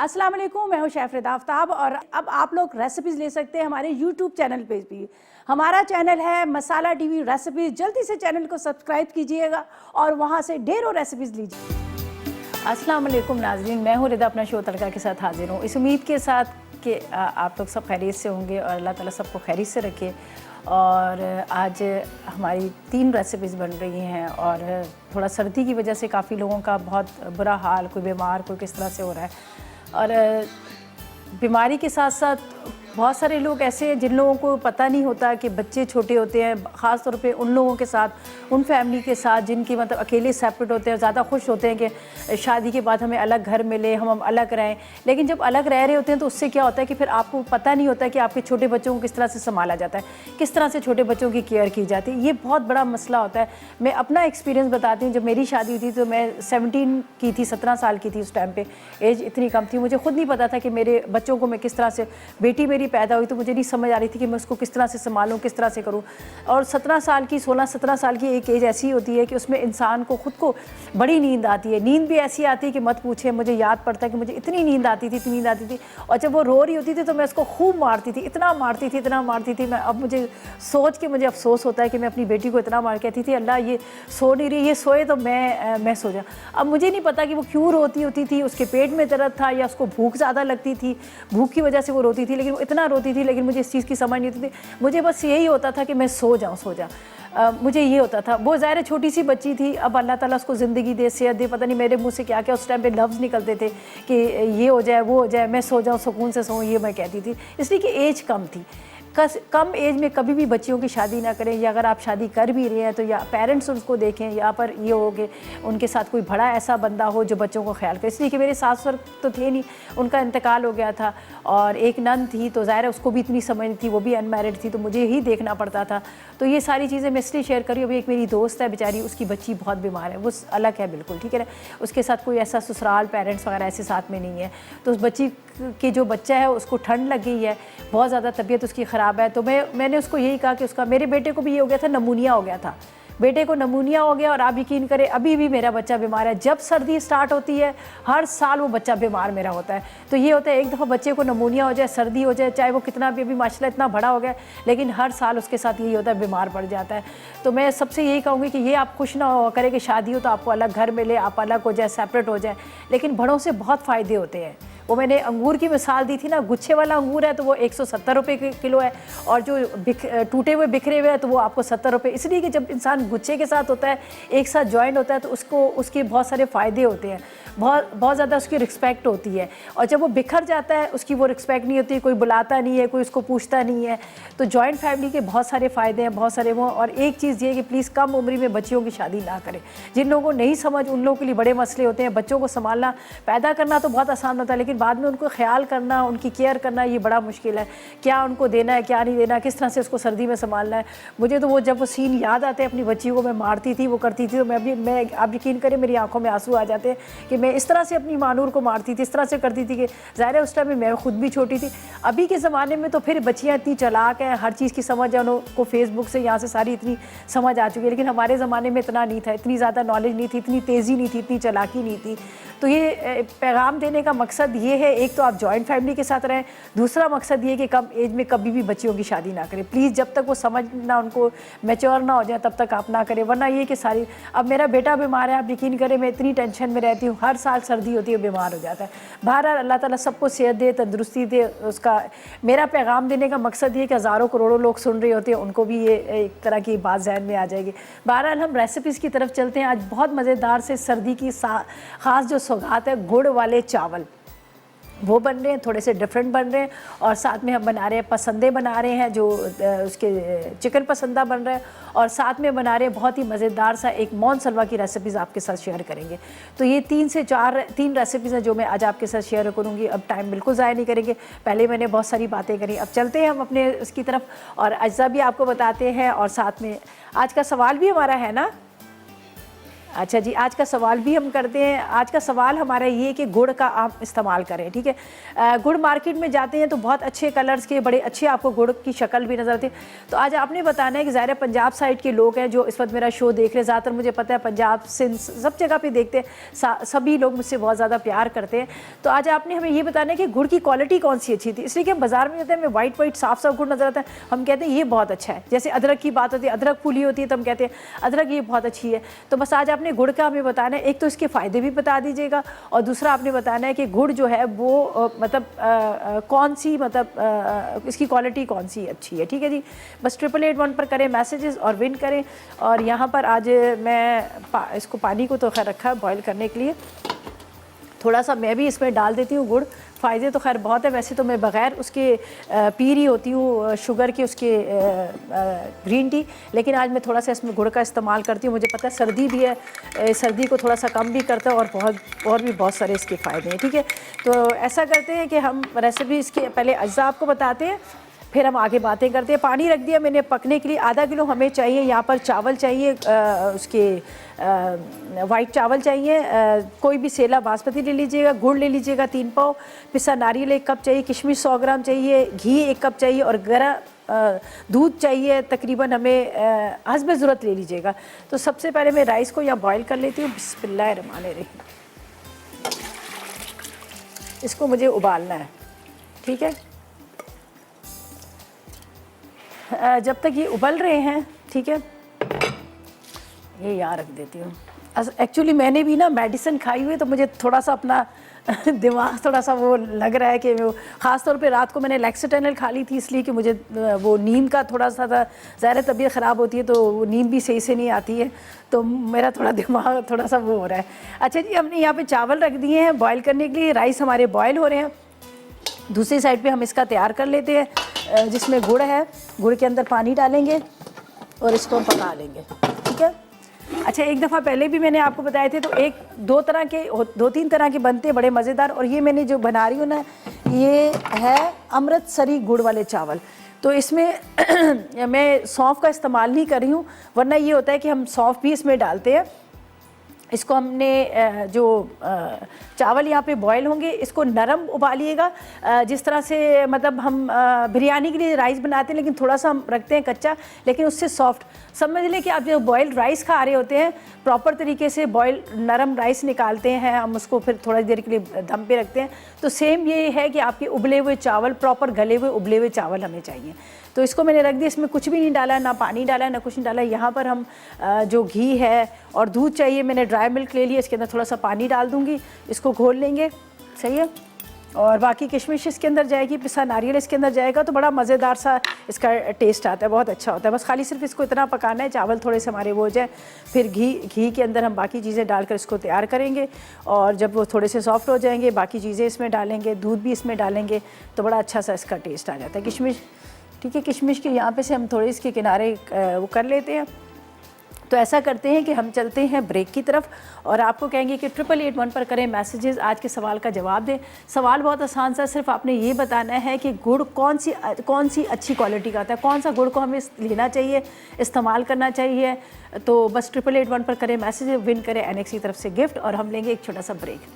अस्सलाम वालेकुम, मैं हूं शेफ़ रिदा आफ्ताब और अब आप लोग रेसिपीज़ ले सकते हैं हमारे यूट्यूब चैनल पे भी। हमारा चैनल है मसाला टीवी रेसिपीज़। जल्दी से चैनल को सब्सक्राइब कीजिएगा और वहां से ढेरों रेसिपीज़ लीजिए। अस्सलाम वालेकुम नाज़रीन, मैं हूं रिदा अपना शो तड़का के साथ हाजिर हूं, इस उम्मीद के साथ कि आप लोग सब खैरियत से होंगे और अल्लाह ताला सबको खैरियत से रखे। और आज हमारी 3 रेसिपीज़ बन रही हैं और थोड़ा सर्दी की वजह से काफ़ी लोगों का बहुत बुरा हाल, कोई बीमार, कोई किस तरह से हो रहा है। और बीमारी के साथ साथ बहुत सारे लोग ऐसे हैं जिन लोगों को पता नहीं होता कि बच्चे छोटे होते हैं, ख़ास तौर पे उन लोगों के साथ, उन फैमिली के साथ जिनकी मतलब अकेले सेपरेट होते हैं, ज़्यादा खुश होते हैं कि शादी के बाद हमें अलग घर मिले, हम अलग रहें। लेकिन जब अलग रह रहे होते हैं तो उससे क्या होता है कि फिर आपको पता नहीं होता कि आपके छोटे बच्चों को किस तरह से संभाला जाता है, किस तरह से छोटे बच्चों की केयर की जाती है। ये बहुत बड़ा मसला होता है। मैं अपना एक्सपीरियंस बताती हूँ। जब मेरी शादी हुई थी तो मैं 17 की थी, 17 साल की थी उस टाइम पर, एज इतनी कम थी। मुझे खुद नहीं पता था कि मेरे बच्चों को मैं किस तरह से, बेटी मेरी पैदा हुई तो मुझे नहीं समझ आ रही थी कि मैं उसको किस तरह से संभालूं, किस तरह से करूं। और 17 साल की, 16-17 साल की एक एज ऐसी होती है कि उसमें इंसान को खुद को बड़ी नींद आती है। नींद भी ऐसी आती है कि मत पूछे। मुझे याद पड़ता है कि मुझे इतनी नींद आती थी, इतनी नींद आती थी। और जब वो रो रही होती थी तो मैं उसको खूब मारती थी, इतना मारती थी, इतना मारती थी। मैं अब मुझे सोच के मुझे अफसोस होता है कि मैं अपनी बेटी को इतना मार कहती थी, अल्लाह ये सो नहीं रही, ये सोए तो मैं सो जाऊँ। अब मुझे नहीं पता कि वो क्यों रोती होती थी, उसके पेट में दर्द था या उसको भूख ज़्यादा लगती थी, भूख की वजह से वो रोती थी। लेकिन वो इतना रोती थी, लेकिन मुझे इस चीज़ की समझ नहीं होती थी। मुझे बस यही होता था कि मैं सो जाऊँ। मुझे ये होता था। वो ज़ाहिर छोटी सी बच्ची थी, अब अल्लाह ताला उसको ज़िंदगी दे, सेहत दे, पता नहीं मेरे मुंह से क्या क्या उस टाइम पे लफ्ज़ निकलते थे कि ये हो जाए, वो हो जाए, मैं सो जाऊँ, सुकून से सोऊँ, ये मैं कहती थी। इसलिए कि एज कम थी। कम एज में कभी भी बच्चियों की शादी ना करें, या अगर आप शादी कर भी रहे हैं तो या पेरेंट्स उसको देखें, या पर ये हो कि उनके साथ कोई बड़ा ऐसा बंदा हो जो बच्चों को ख्याल करे। इसलिए कि मेरे सास ससुर तो थे नहीं, उनका इंतकाल हो गया था। और एक नन थी तो ज़ाहिर है उसको भी इतनी समझ नहीं थी, वो भी अनमैरिड थी, तो मुझे ही देखना पड़ता था। तो ये सारी चीज़ें मैं इसलिए शेयर करी। अभी एक मेरी दोस्त है बेचारी, उसकी बच्ची बहुत बीमार है, वो अलग है बिल्कुल, ठीक है ना। उसके साथ कोई ऐसा ससुराल पेरेंट्स वगैरह ऐसे साथ में नहीं है। तो उस बच्ची के जो बच्चा है उसको ठंड लग गई है, बहुत ज़्यादा तबीयत उसकी ख़राब है। तो मैंने उसको यही कहा कि उसका, मेरे बेटे को भी ये हो गया था, नमूनिया हो गया था, बेटे को नमूनिया हो गया। और आप यकीन करें अभी भी मेरा बच्चा बीमार है। जब सर्दी स्टार्ट होती है हर साल वो बच्चा बीमार मेरा होता है। तो ये होता है, एक दफ़ा बच्चे को नमूनिया हो जाए, सर्दी हो जाए, चाहे वो कितना भी, अभी माशाल्लाह इतना बड़ा हो गया, लेकिन हर साल उसके साथ यही होता है, बीमार पड़ जाता है। तो मैं सबसे यही कहूँगी कि ये आप खुश ना हो करें कि शादी हो तो आपको अलग घर मिले, आप अलग हो जाए, सेपरेट हो जाए। लेकिन बड़ों से बहुत फ़ायदे होते हैं। वो मैंने अंगूर की मिसाल दी थी ना, गुच्छे वाला अंगूर है तो वो 170 रुपये किलो है, और जो टूटे हुए बिखरे हुए हैं तो वो आपको 70 रुपये। इसलिए कि जब इंसान गुच्छे के साथ होता है, एक साथ जॉइंट होता है, तो उसको उसके बहुत सारे फ़ायदे होते हैं, बहुत ज़्यादा उसकी रिस्पेक्ट होती है। और जब वो बिखर जाता है उसकी वो रिस्पेक्ट नहीं होती, कोई बुलाता नहीं है, कोई उसको पूछता नहीं है। तो जॉइंट फैमिली के बहुत सारे फ़ायदे हैं, बहुत सारे वो। और एक चीज़ ये है कि प्लीज़ कम उम्र में बच्चियों की शादी ना करें। जिन लोगों को नहीं समझ, उन लोगों के लिए बड़े मसले होते हैं। बच्चों को संभालना, पैदा करना तो बहुत आसान होता है, लेकिन बाद में उनको ख्याल करना, उनकी केयर करना, ये बड़ा मुश्किल है। क्या उनको देना है, क्या नहीं देना, किस तरह से उसको सर्दी में संभालना है। मुझे तो वो जब वो सीन याद आते हैं, अपनी बच्ची को मैं मारती थी, वो करती थी, तो मैं आप यकीन करें मेरी आंखों में आंसू आ जाते हैं कि मैं इस तरह से अपनी मानूर को मारती थी, इस तरह से करती थी कि ज़ाहिर है उस टाइम में मैं खुद भी छोटी थी। अभी के ज़माने में तो फिर बच्चियाँ इतनी चालाक हैं, हर चीज़ की समझ है उनको, फेसबुक से यहाँ से सारी इतनी समझ आ चुकी है। लेकिन हमारे ज़माने में इतना नहीं था, इतनी ज़्यादा नॉलेज नहीं थी, इतनी तेज़ी नहीं थी, इतनी चालाकी नहीं थी। तो ये पैगाम देने का मकसद ये है, एक तो आप जॉइंट फैमिली के साथ रहें, दूसरा मकसद ये कि कम एज में कभी भी बच्चियों की शादी ना करें। प्लीज़ जब तक वो समझ ना, उनको मैच्योर ना हो जाए, तब तक आप ना करें। वरना ये कि सारी, अब मेरा बेटा बीमार है, आप यकीन करें मैं इतनी टेंशन में रहती हूँ, हर साल सर्दी होती है बीमार हो जाता है। बहरहाल अल्लाह ताला सबको सेहत दे, तंदुरुस्ती दे। उसका मेरा पैगाम देने का मकसद ये कि हज़ारों करोड़ों लोग सुन रहे होते हैं, उनको भी ये एक तरह की बात जहन में आ जाएगी। बहरहाल हम रेसिपीज़ की तरफ चलते हैं। आज बहुत मज़ेदार से सर्दी की ख़ास जो सौगात है, गुड़ वाले चावल, वो बन रहे हैं, थोड़े से डिफरेंट बन रहे हैं। और साथ में हम बना रहे हैं पसंदे, बना रहे हैं जो उसके चिकन पसंदा बन रहा है, और साथ में बना रहे हैं बहुत ही मज़ेदार सा एक मौन सलवा की रेसिपीज़ आपके साथ शेयर करेंगे। तो ये 3 से 4 रेसिपीज़ हैं जो मैं आज आपके साथ शेयर करूँगी। अब टाइम बिल्कुल ज़ाया नहीं करेंगे, पहले मैंने बहुत सारी बातें करी, अब चलते हैं हम अपने उसकी तरफ और अज्जा भी आपको बताते हैं। और साथ में आज का सवाल भी हमारा है ना, अच्छा जी, आज का सवाल भी हम करते हैं। आज का सवाल हमारा ये है कि गुड़ का आप इस्तेमाल करें, ठीक है। गुड़ मार्केट में जाते हैं तो बहुत अच्छे कलर्स के, बड़े अच्छे आपको गुड़ की शक्ल भी नज़र आती है। तो आज आपने बताना है कि ज़ाहिर पंजाब साइड के लोग हैं जो इस वक्त मेरा शो देख रहे हैं, ज़्यादातर मुझे पता है पंजाब सिंध सब जगह पर देखते हैं, सभी लोग मुझसे बहुत ज़्यादा प्यार करते हैं। तो आज आपने हमें ये बताना है कि गुड़ की क्वालिटी कौन सी अच्छी थी। इसलिए कि हम बाज़ार में जाते हैं, हमें वाइट साफ गुड़ नज़र आता है, हम कहते हैं ये बहुत अच्छा है। जैसे अदरक की बात होती है, अदरक फूली होती है तो हम कहते हैं अदरक ये बहुत अच्छी है। तो बस आज आपने गुड़ का हमें बताना है, एक तो इसके फ़ायदे भी बता दीजिएगा और दूसरा आपने बताना है कि गुड़ जो है वो मतलब कौन सी मतलब इसकी क्वालिटी कौन सी अच्छी है, ठीक है जी। बस 8881 पर करें मैसेजेस और विन करें। और यहाँ पर आज मैं इसको पानी को तो खैर रखा है बॉयल करने के लिए, थोड़ा सा मैं भी इसमें डाल देती हूँ गुड़। फ़ायदे तो खैर बहुत है, वैसे तो मैं बग़ैर उसके पी रही होती हूँ शुगर की उसके ग्रीन टी, लेकिन आज मैं थोड़ा सा इसमें गुड़ का इस्तेमाल करती हूँ। मुझे पता है सर्दी भी है, सर्दी को थोड़ा सा कम भी करता है और भी बहुत सारे इसके फ़ायदे हैं, ठीक है। तो ऐसा करते हैं कि हम रेसिपी इसके पहले अज्जा आपको बताते हैं, फिर हम आगे बातें करते हैं। पानी रख दिया मैंने पकने के लिए, आधा किलो हमें चाहिए। यहाँ पर चावल चाहिए, उसके वाइट चावल चाहिए, कोई भी सेला बासमती ले लीजिएगा, गुड़ ले लीजिएगा 3 पाव, पिसा नारियल 1 कप चाहिए, किशमिश 100 ग्राम चाहिए, घी 1 कप चाहिए और गर्म दूध चाहिए तकरीबन हमें हस्ब ज़रूरत ले लीजिएगा। तो सबसे पहले मैं राइस को यहाँ बॉयल कर लेती हूँ। बिस्मिल्लाहिर्रहमानिर्रहीम। इसको मुझे उबालना है, ठीक है। जब तक ये उबल रहे हैं, ठीक है, ये यहाँ रख देती हूँ। एक्चुअली मैंने भी ना मेडिसिन खाई हुई है तो मुझे थोड़ा सा अपना दिमाग थोड़ा सा वो लग रहा है कि वो ख़ास तौर पे रात को मैंने लेक्सिटेनल खा ली थी, इसलिए कि मुझे वो नींद का थोड़ा सा था। ज़ाहिर तबीयत ख़राब होती है तो वो नींद भी सही से नहीं आती है, तो मेरा थोड़ा दिमाग थोड़ा सा वो हो रहा है। अच्छा जी, हमने यहाँ पे चावल रख दिए हैं बॉयल करने के लिए, राइस हमारे बॉयल हो रहे हैं। दूसरी साइड पे हम इसका तैयार कर लेते हैं, जिसमें गुड़ है, गुड़ के अंदर पानी डालेंगे और इसको हम पका लेंगे, ठीक है। अच्छा, एक दफ़ा पहले भी मैंने आपको बताए थे, तो दो तीन तरह के बनते हैं बड़े मज़ेदार, और ये मैंने जो बना रही हूँ ना, ये है अमृतसरी गुड़ वाले चावल। तो इसमें मैं सौंफ का इस्तेमाल नहीं कर रही हूँ, वरना ये होता है कि हम सौंफ भी इसमें डालते हैं। इसको हमने जो चावल यहाँ पे बॉयल होंगे, इसको नरम उबालिएगा, जिस तरह से मतलब हम बिरयानी के लिए राइस बनाते हैं, लेकिन थोड़ा सा हम रखते हैं कच्चा, लेकिन उससे सॉफ्ट। समझ लें कि आप जो बॉयल्ड राइस खा रहे होते हैं, प्रॉपर तरीके से बॉयल नरम राइस निकालते हैं हम, उसको फिर थोड़ी देर के लिए दम पे रखते हैं। तो सेम ये है कि आपके उबले हुए चावल, प्रॉपर गले हुए उबले हुए चावल हमें चाहिए। तो इसको मैंने रख दिया, इसमें कुछ भी नहीं डाला, ना पानी डाला, ना कुछ नहीं डाला। यहाँ पर हम जो घी है और दूध चाहिए, मैंने ड्राई मिल्क ले लिया, इसके अंदर थोड़ा सा पानी डाल दूँगी, इसको घोल लेंगे, सही है। और बाकी किशमिश इसके अंदर जाएगी, पिसा नारियल इसके अंदर जाएगा, तो बड़ा मज़ेदार सा इसका टेस्ट आता है, बहुत अच्छा होता है। बस खाली सिर्फ इसको इतना पकाना है, चावल थोड़े से हमारे वो हो जाए, फिर घी के अंदर हम बाकी चीज़ें डालकर इसको तैयार करेंगे। और जब वो थोड़े से सॉफ्ट हो जाएंगे, बाकी चीज़ें इसमें डालेंगे, दूध भी इसमें डालेंगे, तो बड़ा अच्छा सा इसका टेस्ट आ जाता है। किशमिश, ठीक है, किशमिश के यहाँ पे से हम थोड़े इसके किनारे वो कर लेते हैं। तो ऐसा करते हैं कि हम चलते हैं ब्रेक की तरफ, और आपको कहेंगे कि 8881 पर करें मैसेजेस, आज के सवाल का जवाब दें। सवाल बहुत आसान सा, सिर्फ आपने ये बताना है कि गुड़ कौन सी अच्छी क्वालिटी का आता है, कौन सा गुड़ को हमें लेना चाहिए, इस्तेमाल करना चाहिए। तो बस 8881 पर करें मैसेज, विन करें NX की तरफ से गिफ्ट, और हम लेंगे एक छोटा सा ब्रेक।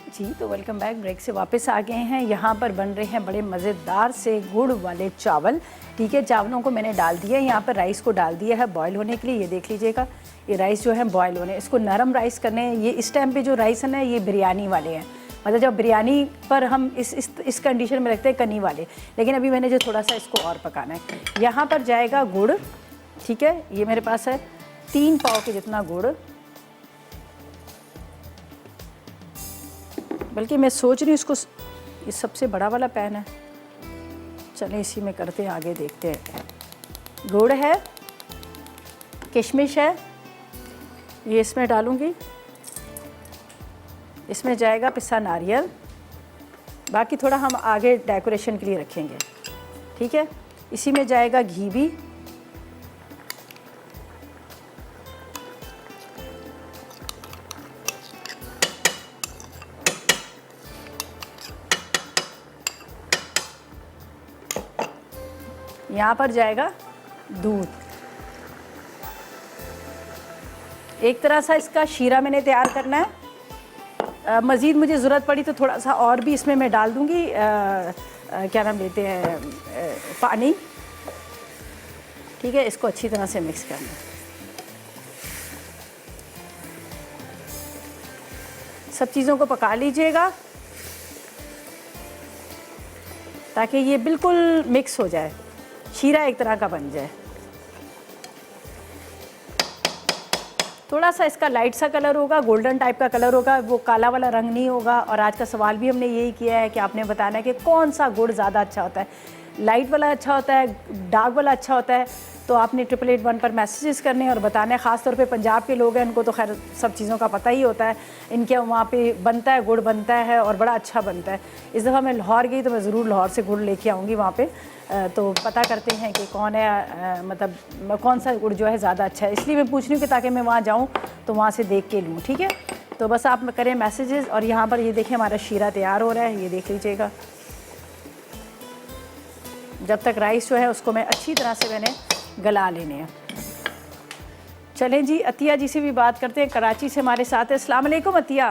जी, तो वेलकम बैक, ब्रेक से वापस आ गए हैं। यहाँ पर बन रहे हैं बड़े मज़ेदार से गुड़ वाले चावल, ठीक है। चावलों को मैंने डाल दिया है, यहाँ पर राइस को डाल दिया है बॉयल होने के लिए। ये देख लीजिएगा, ये राइस जो है बॉयल होने, इसको नरम राइस करने हैं। ये इस टाइम पे जो राइस है ना, ये बिरयानी वाले हैं, मतलब जब बिरयानी पर हम इस कंडीशन में रखते हैं कनी वाले, लेकिन अभी मैंने जो थोड़ा सा इसको और पकाना है। यहाँ पर जाएगा गुड़, ठीक है, ये मेरे पास है 3 पाव के जितना गुड़, बल्कि मैं सोच रही हूँ इसको, ये सबसे बड़ा वाला पैन है, चलें इसी में करते हैं, आगे देखते हैं। गुड़ है, किशमिश है, ये इसमें डालूँगी, इसमें जाएगा पिसा नारियल, बाकी थोड़ा हम आगे डेकोरेशन के लिए रखेंगे, ठीक है। इसी में जाएगा घी भी, यहाँ पर जाएगा दूध। एक तरह सा इसका शीरा मैंने तैयार करना है। मज़ीद मुझे ज़रूरत पड़ी तो थोड़ा सा और भी इसमें मैं डाल दूँगी, क्या नाम लेते हैं, पानी। ठीक है, इसको अच्छी तरह से मिक्स करना है। सब चीज़ों को पका लीजिएगा ताकि ये बिल्कुल मिक्स हो जाए, शीरा एक तरह का बन जाए। थोड़ा सा इसका लाइट सा कलर होगा, गोल्डन टाइप का कलर होगा, वो काला वाला रंग नहीं होगा। और आज का सवाल भी हमने यही किया है कि आपने बताना है कि कौन सा गुड़ ज़्यादा अच्छा होता है, लाइट वाला अच्छा होता है, डार्क वाला अच्छा होता है। तो आपने 888 पर मैसेजेस करने हैं और बताना है। ख़ास तौर पे पंजाब के लोग हैं, इनको तो खैर सब चीज़ों का पता ही होता है। इनके वहाँ पे बनता है, गुड़ बनता है और बड़ा अच्छा बनता है। इस दफ़ा मैं लाहौर गई तो मैं ज़रूर लाहौर से गुड़ लेके आऊँगी वहाँ पे, तो पता करते हैं कि कौन है, मतलब कौन सा गुड़ जो है ज़्यादा अच्छा है। इसलिए मैं पूछ रही हूँ कि ताकि मैं वहाँ जाऊँ तो वहाँ से देख के लूँ। ठीक है, तो बस आप करें मैसेजेस। और यहाँ पर ये देखें हमारा शीरा तैयार हो रहा है, ये देख लीजिएगा। जब तक राइस जो है उसको मैं अच्छी तरह से मैंने गला लेने हैं। चलें जी, अतिया जी से भी बात करते हैं, कराची से हमारे साथ है। अस्सलाम वालेकुम अतिया।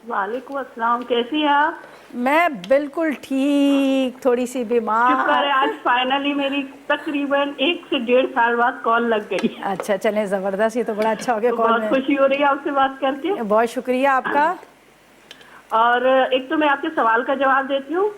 वालेकुम अस्सलाम, कैसी हैं आप? मैं बिल्कुल ठीक, थोड़ी सी बीमार। शुक्र है आज फाइनली मेरी तकरीबन 1 से 1.5 साल बाद कॉल लग गई। अच्छा, चलें, ज़बरदस्त, ये तो बड़ा अच्छा हो गया। तो कॉल बहुत में खुशी हो रही है आपसे बात करके। बहुत शुक्रिया आपका। और एक तो मैं आपके सवाल का जवाब देती हूँ।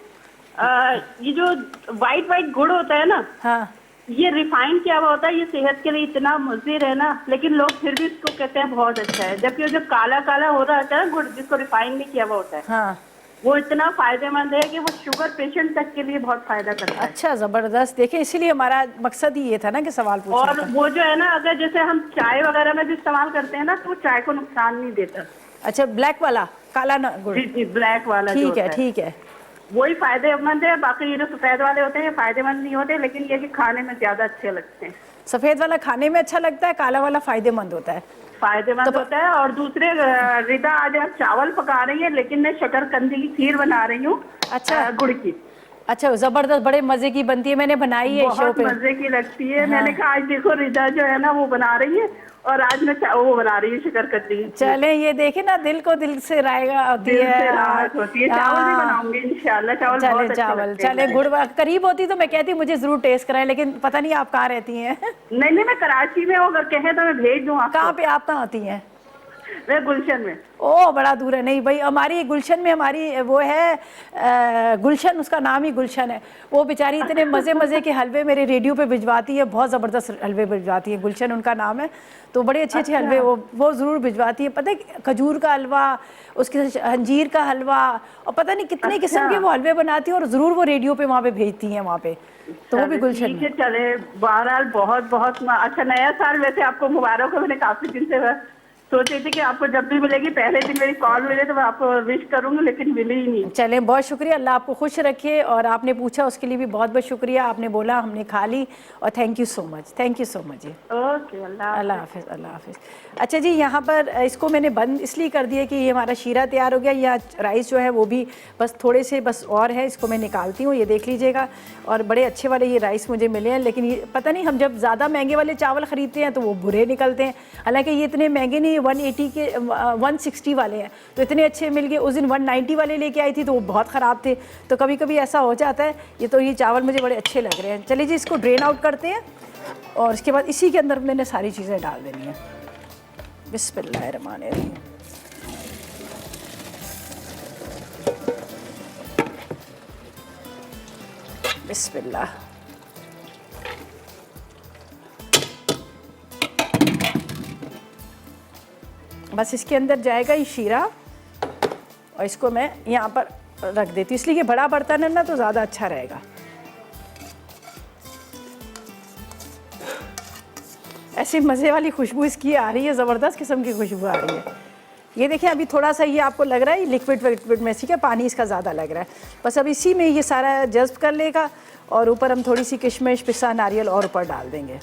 ये जो वाइट गुड़ होता है ना, हाँ, ये रिफाइंड क्या हुआ होता है, ये सेहत के लिए इतना मुज़िर है ना, लेकिन लोग फिर भी इसको कहते हैं बहुत अच्छा है। जबकि जो काला काला हो रहा होता है गुड़, जिसको रिफाइंड नहीं किया हुआ होता है, हाँ, वो इतना फायदेमंद है कि वो शुगर पेशेंट तक के लिए बहुत फायदा करता है। अच्छा, ज़बरदस्त। देखिए, इसीलिए हमारा मकसद ही ये था ना कि सवाल पूछना और था। वो जो है ना, अगर जैसे हम चाय वगैरह में भी इस्तेमाल करते हैं ना, तो वो चाय को नुकसान नहीं देता। अच्छा, ब्लैक वाला काला ना गुड़? जी जी, ब्लैक वाला जो ठीक होता है, ठीक है। वही फायदेमंद है। बाकी ये जो सफेद वाले होते हैं ये फायदेमंद नहीं होते, लेकिन ये कि खाने में ज्यादा अच्छे लगते हैं। सफ़ेद वाला खाने में अच्छा लगता है, काला वाला फ़ायदेमंद होता है। फायदेमंद होता है। और दूसरे, रिदा आज आप चावल पका रही है, लेकिन मैं शकरकंदी की खीर बना रही हूँ। अच्छा, गुड़ की। अच्छा, ज़बरदस्त, बड़े मज़े की बनती है, मैंने बनाई है शो बहुत पे। मजे की लगती है। हाँ। मैंने कहा आज देखो रिदा जो है ना वो बना रही है, और आज मैं वो बना रही हूँ शकरकंदी की खीर। चलें, ये देखे ना, दिल को दिल से रायगा होती दिल है। से राहत होती है। चावल भी बनाऊंगी इंशाल्लाह। चावल बहुत चले, अच्छे चावल लगते हैं चले। मेरे। गुड़ करीब होती तो मैं कहती मुझे ज़रूर टेस्ट कराएं, लेकिन पता नहीं आप कहाँ रहती हैं। नहीं नहीं, मैं कराची में हूँ, अगर कहें तो मैं भेज दूँ आपको। कहाँ पे आप कहाँ होती हैं? मैं गुलशन में। ओ, बड़ा दूर है। नहीं भाई, हमारी गुलशन में हमारी वो है, गुलशन, उसका नाम ही गुलशन है। वो बेचारी इतने मज़े मज़े के हलवे मेरे रेडियो पे भिजवाती है, बहुत ज़बरदस्त हलवे भिजवाती है। गुलशन उनका नाम है, तो बड़े अच्छे अच्छे हलवे वो ज़रूर भिजवाती है। पता है, खजूर का हलवा, उसके साथ अंजीर का हलवा, और पता नहीं कितने किस्म के वो हलवे बनाती है, और ज़रूर वो रेडियो पे वहाँ पे भेजती हैं वहाँ पे। तो वो भी गुलशन ठीक में। है, चले। बहरहाल बहुत बहुत अच्छा नया साल वैसे आपको मुबारक हो। मैंने काफी दिन से सोची थी कि आपको जब भी मिलेगी पहले दिन मेरी कॉल मिले तो मैं आपको विश करूंगी, लेकिन मिली ही नहीं। चलें, बहुत शुक्रिया, अल्लाह आपको खुश रखे। और आपने पूछा उसके लिए भी बहुत बहुत शुक्रिया। आपने बोला, हमने खा ली, और thank you so much, thank you so much जी। ओके, अल्लाह हाफिज़, अल्लाह हाफिज़। अच्छा जी, यहाँ पर इसको मैंने बंद इसलिए कर दिया कि ये हमारा शीरा तैयार हो गया। या राइस जो है वो भी बस थोड़े से बस और है, इसको मैं निकालती हूँ, ये देख लीजिएगा। और बड़े अच्छे वाले ये राइस मुझे मिले हैं, लेकिन ये पता नहीं, हम जब ज़्यादा महंगे वाले चावल ख़रीदते हैं तो वो बुरे निकलते हैं। हालांकि ये इतने महंगे नहीं, 180 के 160 वाले हैं, तो इतने अच्छे मिल गए। उस दिन 190 वाले लेके आई थी तो वो बहुत ख़राब थे। तो कभी कभी ऐसा हो जाता है। ये चावल मुझे बड़े अच्छे लग रहे हैं। चलिए जी, इसको ड्रेन आउट करते हैं, और इसके बाद इसी के अंदर मैंने सारी चीज़ें डाल देनी है। बिस्मिल्लाहिर्रहमानिर्रहीम। बिस्मिल्लाह। बस इसके अंदर जाएगा ये शीरा, और इसको मैं यहाँ पर रख देती हूँ, इसलिए कि बड़ा बर्तन है ना तो ज़्यादा अच्छा रहेगा। ऐसी मज़े वाली खुशबू इसकी आ रही है, ज़बरदस्त किस्म की खुशबू आ रही है। ये देखिए, अभी थोड़ा सा ये आपको लग रहा है लिक्विड में, ठीक है, पानी इसका ज़्यादा लग रहा है। बस अब इसी में ये सारा जज्ब कर लेगा, और ऊपर हम थोड़ी सी किशमिश, पिस्ता, नारियल और ऊपर डाल देंगे।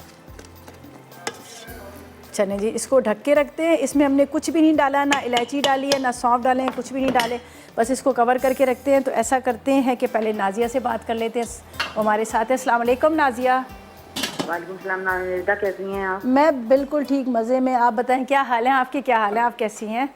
चलें जी, इसको ढक के रखते हैं। इसमें हमने कुछ भी नहीं डाला, ना इलायची डाली है, ना सौंफ डाले हैं, कुछ भी नहीं डाले। बस इसको कवर करके रखते हैं। तो ऐसा करते हैं कि पहले नाजिया से बात कर लेते हैं, वो हमारे साथ है। अस्सलाम वालेकुम नाजिया। वालेकुम सलाम नाज़िया, कैसी हैं आप? मैं बिल्कुल ठीक, मज़े में। आप बताएं क्या हाल है आपके, क्या हाल है, आप कैसी हैं?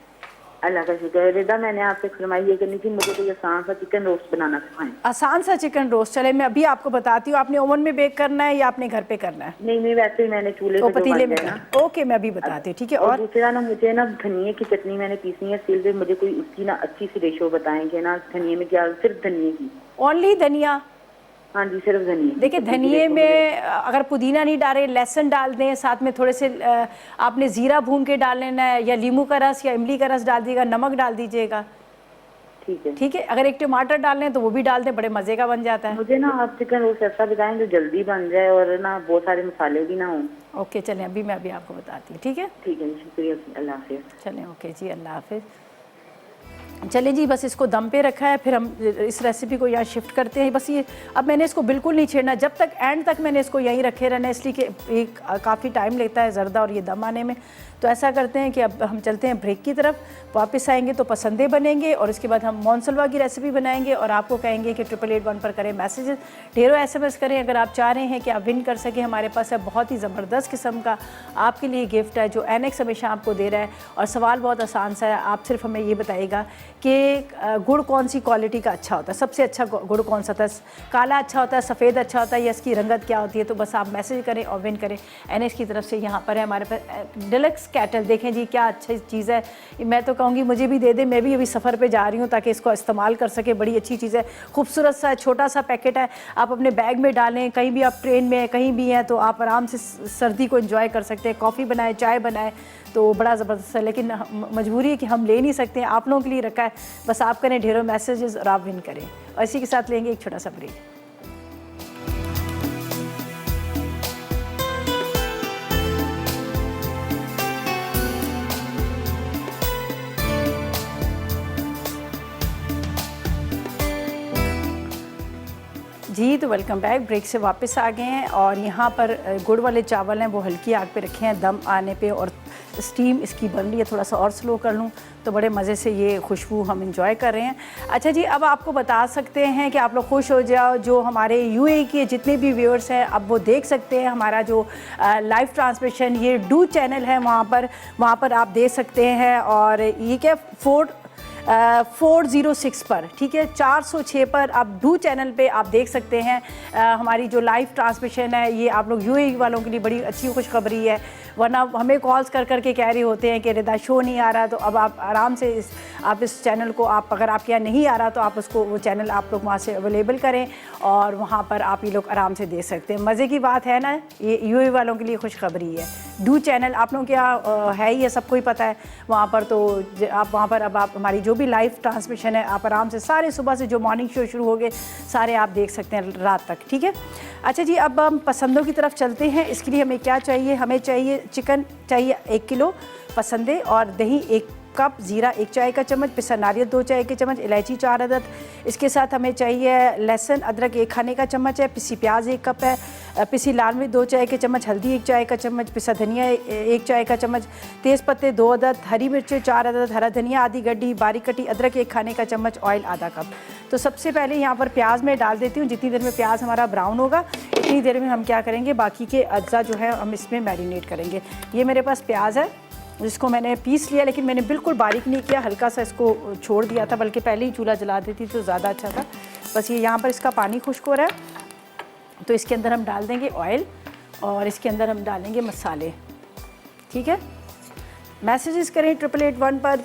अल्लाह का शुक्र है। रिदा, मैंने आपसे फरमाई ये करनी थी, मुझे कोई आसान सा चिकन रोस्ट बनाना सिखाएं। आसान सा चिकन रोस्ट, चले मैं अभी आपको बताती हूँ। आपने ओवन में बेक करना है या आपने घर पे करना है? नहीं, वैसे ही मैंने चूल्हे तो पे जो पतीले बन में जाए ना। करना। ओके, मैं अभी बताती हूँ, ठीक है। और और दूसरा ना, मुझे ना धनिए की चटनी मैंने पीसनी है सिल पे, मुझे कोई उसकी ना अच्छी सी रेशो बताएंगे ना, धनिए में क्या, सिर्फ धनिए की। ओनली धनिया? हाँ जी, सिर्फ धनिए। देखिए धनिए में अगर पुदीना नहीं डाले, लहसुन डाल दें, साथ में थोड़े से आपने ज़ीरा भून के डाल लेना है, या नींबू का रस या इमली का रस डाल दीजिएगा, नमक डाल दीजिएगा, ठीक है। ठीक है। अगर एक टमाटर डाल लें तो वो भी डाल दें, बड़े मज़े का बन जाता है। मुझे ना आप चिकन रोस्ट ऐसा बताएं जो जल्दी बन जाए और ना बहुत सारे मसाले भी ना हों। ओके चलें, अभी मैं आपको बताती हूँ, ठीक है। ठीक है, शुक्रिया, अल्लाह हाफिज़। चलें, ओके जी, अल्लाह हाफिज़। चले जी, बस इसको दम पे रखा है, फिर हम इस रेसिपी को यहाँ शिफ्ट करते हैं। बस ये अब मैंने इसको बिल्कुल नहीं छेड़ना, जब तक एंड तक मैंने इसको यहीं रखे रहना, इसलिए कि एक काफ़ी टाइम लेता है ज़र्दा और ये दम आने में। तो ऐसा करते हैं कि अब हम चलते हैं ब्रेक की तरफ, वापस आएंगे तो पसंदे बनेंगे और इसके बाद हम मोनसलवा की रेसिपी बनाएंगे और आपको कहेंगे कि 8881 पर करें मैसेजेस, ढेरों SMS करें। अगर आप चाह रहे हैं कि आप विन कर सकें, हमारे पास है बहुत ही ज़बरदस्त किस्म का आपके लिए गिफ्ट है जो NX हमेशा आपको दे रहा है। और सवाल बहुत आसान सा है, आप सिर्फ हमें ये बताइएगा कि गुड़ कौन सी क्वालिटी का अच्छा होता है, सबसे अच्छा गुड़ कौन सा होता है, काला अच्छा होता है, सफ़ेद अच्छा होता है, या इसकी रंगत क्या होती है। तो बस आप मैसेज करें और विन करें। NX की तरफ से यहाँ पर है हमारे पास डिलक्स कैटल, देखें जी क्या अच्छी चीज़ है। मैं तो कहूँगी मुझे भी दे दे, मैं भी अभी सफ़र पे जा रही हूँ ताकि इसको इस्तेमाल कर सके। बड़ी अच्छी चीज़ है, खूबसूरत सा छोटा सा पैकेट है, आप अपने बैग में डालें, कहीं भी आप ट्रेन में कहीं भी हैं तो आप आराम से सर्दी को एंजॉय कर सकते हैं। कॉफ़ी बनाए, चाय बनाए, तो बड़ा ज़बरदस्त है। लेकिन मजबूरी है कि हम ले नहीं सकते हैं, आप लोगों के लिए रखा है। बस आप करें ढेरों मैसेजेस और आप विन करें। और इसी के साथ लेंगे एक छोटा सा ब्रेक। जी तो वेलकम बैक, ब्रेक से वापस आ गए हैं और यहाँ पर गुड़ वाले चावल हैं वो हल्की आग पे रखे हैं दम आने पे, और स्टीम इसकी बन रही है। थोड़ा सा और स्लो कर लूँ तो बड़े मज़े से ये खुशबू हम इंजॉय कर रहे हैं। अच्छा जी, अब आपको बता सकते हैं कि आप लोग खुश हो जाओ, जो हमारे UAE के जितने भी व्यूअर्स हैं अब वो देख सकते हैं हमारा जो लाइव ट्रांसमिशन, ये डू चैनल है वहाँ पर आप देख सकते हैं। और ये क्या 406 पर, ठीक है, 406 पर आप डू चैनल पे आप देख सकते हैं हमारी जो लाइव ट्रांसमिशन है। ये आप लोग UAE वालों के लिए बड़ी अच्छी खुशखबरी है, वरना हमें कॉल्स कर करके कह रहे होते हैं कि रिदा शो नहीं आ रहा। तो अब आप आराम से इस चैनल को, आप अगर आपके यहाँ नहीं आ रहा तो आप उसको, वो चैनल आप लोग वहाँ से अवेलेबल करें और वहाँ पर आप ये लोग आराम से देख सकते हैं। मज़े की बात है ना, ये UAE वालों के लिए खुशखबरी है। डू चैनल आप लोगों के यहाँ है ही है, सबको ही पता है वहाँ पर। तो आप वहाँ पर अब आप हमारी जो भी लाइव ट्रांसमिशन है आप आराम से सारे सुबह से जो मॉर्निंग शो शुरू हो गए सारे आप देख सकते हैं रात तक, ठीक है। अच्छा जी, अब हम पसंदों की तरफ चलते हैं। इसके लिए हमें क्या चाहिए, हमें चाहिए चिकन चाहिए 1 किलो पसंदे, और दही 1 कप, ज़ीरा 1 चाय का चम्मच, पिसा नारियल 2 चाय के चम्मच, इलायची 4 अदद। इसके साथ हमें चाहिए लहसुन अदरक 1 खाने का चम्मच है, पिसी प्याज 1 कप है, पिसी लाल मिर्च 2 चाय के चम्मच, हल्दी 1 चाय का चम्मच, पिसा धनिया 1 चाय का चम्मच, तेज़ पत्ते 2 अदद, हरी मिर्चें 4 अदद, हरा धनिया आधी गड्डी, बारीक कटी अदरक 1 खाने का चम्मच, ऑयल आधा कप। तो सबसे पहले यहाँ पर प्याज मैं डाल देती हूँ। जितनी देर में प्याज हमारा ब्राउन होगा इतनी देर में हम क्या करेंगे, बाकी के अज्जा जो है हम इसमें मैरिनेट करेंगे। ये मेरे पास प्याज है जिसको मैंने पीस लिया, लेकिन मैंने बिल्कुल बारीक नहीं किया, हल्का सा इसको छोड़ दिया था, बल्कि पहले ही चूल्हा जला देती तो ज़्यादा अच्छा था। बस ये यहाँ पर इसका पानी खुश्क हो रहा है तो इसके अंदर हम डाल देंगे ऑयल और इसके अंदर हम डालेंगे मसाले, ठीक है। मैसेजेस करें 8881 पर,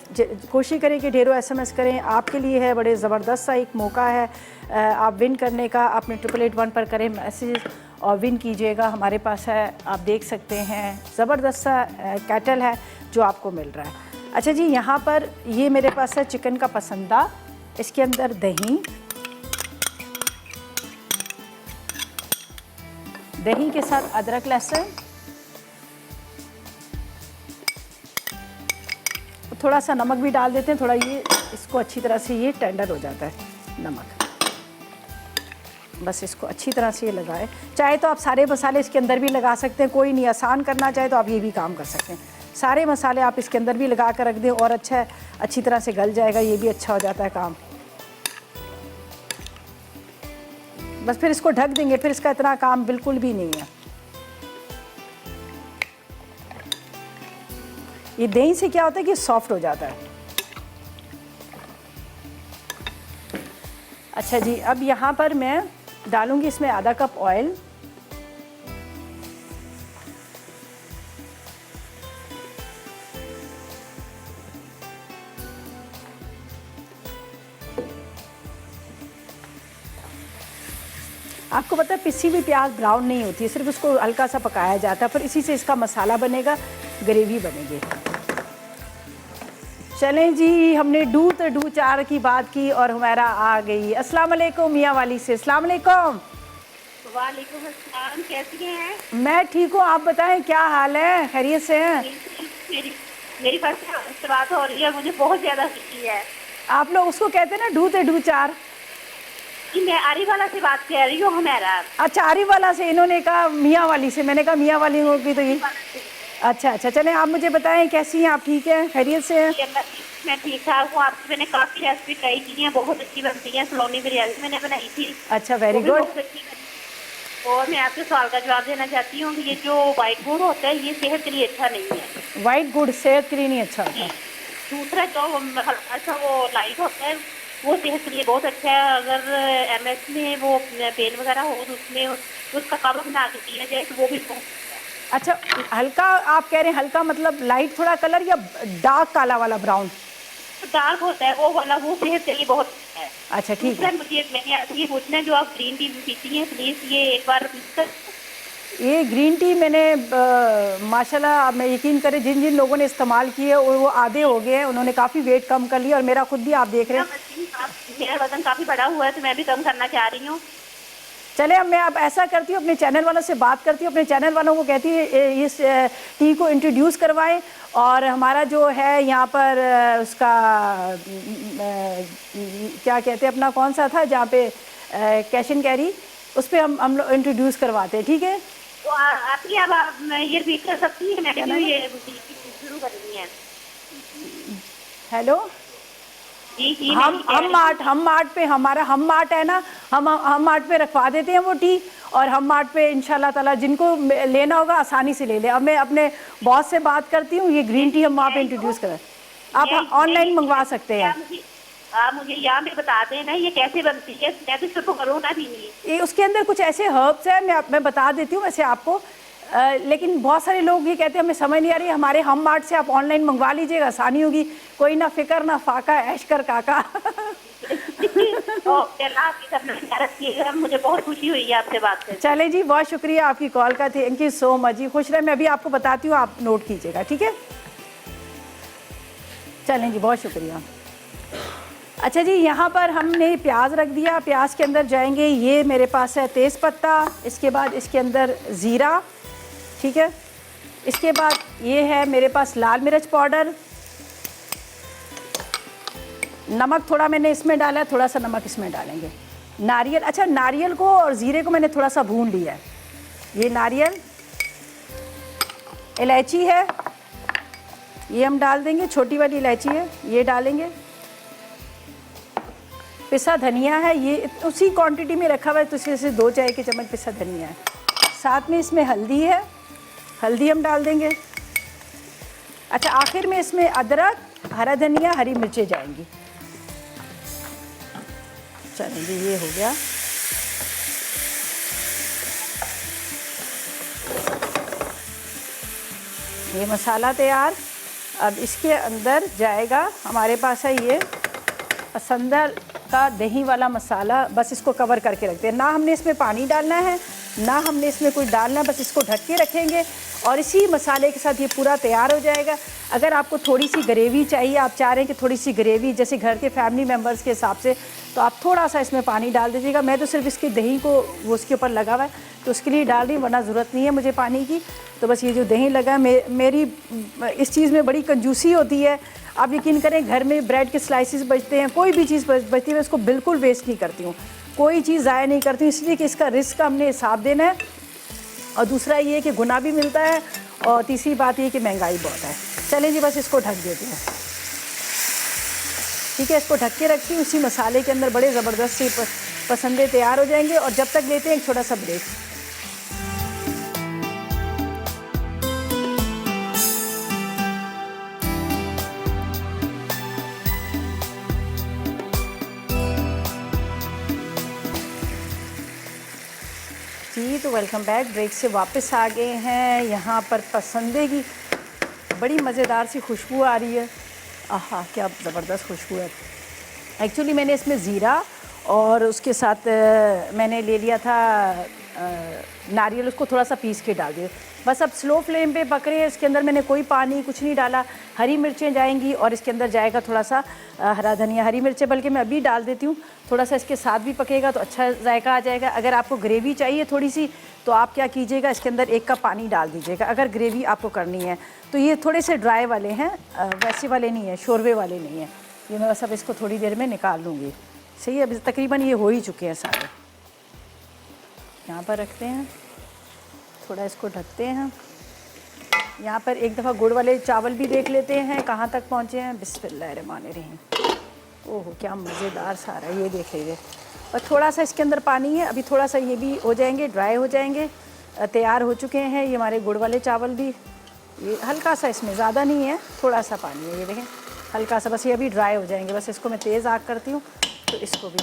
कोशिश करें कि ढेरों SMS करें। आपके लिए है बड़े ज़बरदस्त सा एक मौका है आप विन करने का। आपने 8881 पर करें मैसेजेस और विन कीजिएगा। हमारे पास है, आप देख सकते हैं, ज़बरदस्त सा कैटल है जो आपको मिल रहा है। अच्छा जी, यहाँ पर ये मेरे पास है चिकन का पसंदा, इसके अंदर दही के साथ अदरक लहसुन, थोड़ा सा नमक भी डाल देते हैं, थोड़ा ये इसको अच्छी तरह से ये टेंडर हो जाता है नमक। बस इसको अच्छी तरह से ये लगाए। चाहे तो आप सारे मसाले इसके अंदर भी लगा सकते हैं, कोई नहीं, आसान करना चाहे तो आप ये भी काम कर सकते हैं। सारे मसाले आप इसके अंदर भी लगा कर रख दें और अच्छा है अच्छी तरह से गल जाएगा, ये भी अच्छा हो जाता है काम। बस फिर इसको ढक देंगे, फिर इसका इतना काम बिल्कुल भी नहीं है। ये दही से क्या होता है कि सॉफ्ट हो जाता है। अच्छा जी, अब यहाँ पर मैं डालूंगी इसमें आधा कप ऑयल। आपको पता है पिसी हुई प्याज ब्राउन नहीं होती है, सिर्फ उसको हल्का सा पकाया जाता है, पर इसी से इसका मसाला बनेगा, ग्रेवी बनेगी। चलें जी, हमने डू तो डू 4 की बात की और हमारा आ गई। अस्सलाम वालेकुम मियाँ वाली से। अस्सलाम वालेकुम। वालेकुम अस्सलाम, कैसी हैं? मैं ठीक हूँ, आप बताएं क्या हाल है, खैरियत से हैं? मेरी फर्स्ट बात हो रही है, मुझे बहुत ज़्यादा खुशी है। आप लोग उसको कहते हैं ना डू तो डू 4। कि मैं आरीवाला से बात कर रही हूँ हमारा। अच्छा, आरीवाला से, इन्होंने कहा मियाँ वाली से, मैंने कहा मियाँ वाली होगी तो ये। अच्छा अच्छा, चलें आप मुझे बताएं कैसी हैं आप, ठीक हैं, खैरियत से हैं? मैं ठीक ठाक हूँ। आपसे मैंने काफ़ी रेसिपी ट्राई की हैं, बहुत अच्छी बनती हैं। सलोनी बिरयानी मैंने बनाई थी। अच्छा, वेरी गुड। और मैं आपसे सवाल का जवाब देना चाहती हूँ कि ये जो वाइट गुड़ होता है ये सेहत के लिए अच्छा नहीं है। वाइट गुड़ सेहत के लिए नहीं अच्छा होता। दूसरा जो हल्का सा वो लाइट होता है वो सेहत के लिए बहुत अच्छा है। अगर एमएस में वो पेन वगैरह हो तो उसमें उसका काबा बना के पिया जाए तो वो भी बहुत अच्छा, हल्का आप कह रहे हैं, हल्का मतलब लाइट थोड़ा कलर या डार्क काला वाला ब्राउन? डार्क होता है वो वाला, वो सेहत के लिए बहुत अच्छा है। अच्छा ठीक है। मुझे मैंने ये पूछना है, जो आप ग्रीन टी पीती हैं प्लीज़ ये एक बार ये ग्रीन टी मैंने माशाल्लाह, आप मैं यकीन करें जिन जिन लोगों ने इस्तेमाल किए और वो आधे हो गए हैं, उन्होंने काफ़ी वेट कम कर लिया और मेरा खुद भी आप देख रहे हैं मेरा वजन काफ़ी बड़ा हुआ है तो मैं भी कम करना चाह रही हूँ। चले, अब मैं अब ऐसा करती हूँ, अपने चैनल वालों से बात करती हूँ, अपने चैनल वालों को कहती है इस टी को इंट्रोड्यूस करवाएं। और हमारा जो है यहाँ पर उसका क्या कहते हैं, अपना कौन सा था जहाँ पे कैश एंड कैरी, उस पर हम लोग इंट्रोड्यूस करवाते हैं, ठीक है? तो आप ये रिपीट कर सकती हैं, मैंने भी ये शुरू करनी है। हेलो, जी जी, हम मार्ट पे, हमारा हम मार्ट है ना, हम मार्ट पे रखवा देते हैं वो टी, और हम मार्ट पे इंशाल्लाह ताला जिनको लेना होगा आसानी से ले ले। अब मैं अपने बॉस से बात करती हूँ, ये ग्रीन टी हम वहाँ पे इंट्रोड्यूस करें, आप ऑनलाइन मंगवा सकते हैं। आप मुझे यहाँ पे बता दें ना ये कैसे बनती है, मैं तो इसको करूँ ना भी नहीं। ये उसके अंदर कुछ ऐसे हर्ब्स हैं, मैं बता देती हूँ वैसे आपको, लेकिन बहुत सारे लोग ये कहते हैं हमें समझ नहीं आ रही। हमारे हम मार्ट से आप ऑनलाइन मंगवा लीजिएगा, आसानी होगी, कोई ना फिक्र ना फाका, ऐश कर काका। मुझे बहुत खुशी हुई है आपसे बात करके। चले जी, बहुत शुक्रिया आपकी कॉल का, थैंक यू सो मच जी, खुश रहे। मैं अभी आपको बताती हूँ, आप नोट कीजिएगा, ठीक है? चलें जी, बहुत शुक्रिया। अच्छा जी, यहाँ पर हमने प्याज रख दिया, प्याज के अंदर जाएंगे, ये मेरे पास है तेज़पत्ता, इसके बाद इसके अंदर ज़ीरा, ठीक है? इसके बाद ये है मेरे पास लाल मिर्च पाउडर, नमक थोड़ा मैंने इसमें डाला है, थोड़ा सा नमक इसमें डालेंगे। नारियल, अच्छा नारियल को और ज़ीरे को मैंने थोड़ा सा भून लिया है, ये नारियल, इलायची है ये हम डाल देंगे, छोटी वाली इलायची है ये डालेंगे, पिसा धनिया है, ये उसी क्वांटिटी में रखा हुआ है तो इससे 2 चाय के चम्मच पिसा धनिया है। साथ में इसमें हल्दी है, हल्दी हम डाल देंगे। अच्छा, आखिर में इसमें अदरक, हरा धनिया, हरी मिर्चें जाएंगी। चलिए जी, ये हो गया। ये मसाला तैयार। अब इसके अंदर जाएगा, हमारे पास है ये असंदर का दही वाला मसाला, बस इसको कवर करके रखते हैं, ना हमने इसमें पानी डालना है ना हमने इसमें कुछ डालना है, बस इसको ढक के रखेंगे और इसी मसाले के साथ ये पूरा तैयार हो जाएगा। अगर आपको थोड़ी सी ग्रेवी चाहिए, आप चाह रहे हैं कि थोड़ी सी ग्रेवी जैसे घर के फैमिली मेम्बर्स के हिसाब से, तो आप थोड़ा सा इसमें पानी डाल दीजिएगा। मैं तो सिर्फ इसकी दही को वो उसके ऊपर लगा हुआ है तो उसके लिए डाल रही हूँ, वरना ज़रूरत नहीं है मुझे पानी की। तो बस ये जो दही लगा है, मेरी इस चीज़ में बड़ी कंजूसी होती है। आप यकीन करें, घर में ब्रेड के स्लाइसिस बचते हैं, कोई भी चीज़ बचती है, मैं इसको बिल्कुल वेस्ट नहीं करती हूँ, कोई चीज़ ज़ाया नहीं करती हूँ, इसलिए कि इसका रिस्क का हमने हिसाब देना है। और दूसरा ये कि गुना भी मिलता है, और तीसरी बात ये कि महंगाई बहुत है। चलें जी, बस इसको ढक देते हैं। ठीक है, इसको ढक के रखती हूँ। उसी मसाले के अंदर बड़े ज़बरदस्त से पसंदे तैयार हो जाएंगे। और जब तक लेते हैं एक छोटा सा ब्रेक। जी तो वेलकम बैक, ब्रेक से वापस आ गए हैं। यहाँ पर पसंदे की बड़ी मज़ेदार सी खुशबू आ रही है। आहा क्या ज़बरदस्त खुशबू है। एक्चुअली मैंने इसमें ज़ीरा और उसके साथ मैंने ले लिया था नारियल, उसको थोड़ा सा पीस के डाल दिया। बस अब स्लो फ्लेम पे पक रहे हैं। इसके अंदर मैंने कोई पानी कुछ नहीं डाला। हरी मिर्चें जाएंगी और इसके अंदर जाएगा थोड़ा सा हरा धनिया। हरी मिर्चें बल्कि मैं अभी डाल देती हूँ, थोड़ा सा इसके साथ भी पकेगा तो अच्छा जायका आ जाएगा। अगर आपको ग्रेवी चाहिए थोड़ी सी तो आप क्या कीजिएगा, इसके अंदर 1 कप पानी डाल दीजिएगा अगर ग्रेवी आपको करनी है। तो ये थोड़े से ड्राई वाले हैं, वैसे वाले नहीं हैं, शोरबे वाले नहीं हैं। ये मैं बस अब इसको थोड़ी देर में निकाल लूँगी। सही है, अभी तकरीबन ये हो ही चुके हैं सारे। यहाँ पर रखते हैं, थोड़ा इसको ढकते हैं। यहाँ पर एक दफ़ा गुड़ वाले चावल भी देख लेते हैं कहाँ तक पहुँचे हैं। बिस्मिल्लाहिर्रहमानिर्रहीम। ओह क्या मज़ेदार सारा, ये देख लीजिए। और थोड़ा सा इसके अंदर पानी है, अभी थोड़ा सा ये भी हो जाएंगे, ड्राई हो जाएंगे। तैयार हो चुके हैं ये हमारे गुड़ वाले चावल भी। ये हल्का सा, इसमें ज़्यादा नहीं है, थोड़ा सा पानी है, ये देखें हल्का सा। बस ये अभी ड्राई हो जाएंगे। बस इसको मैं तेज़ आग करती हूँ। तो इसको भी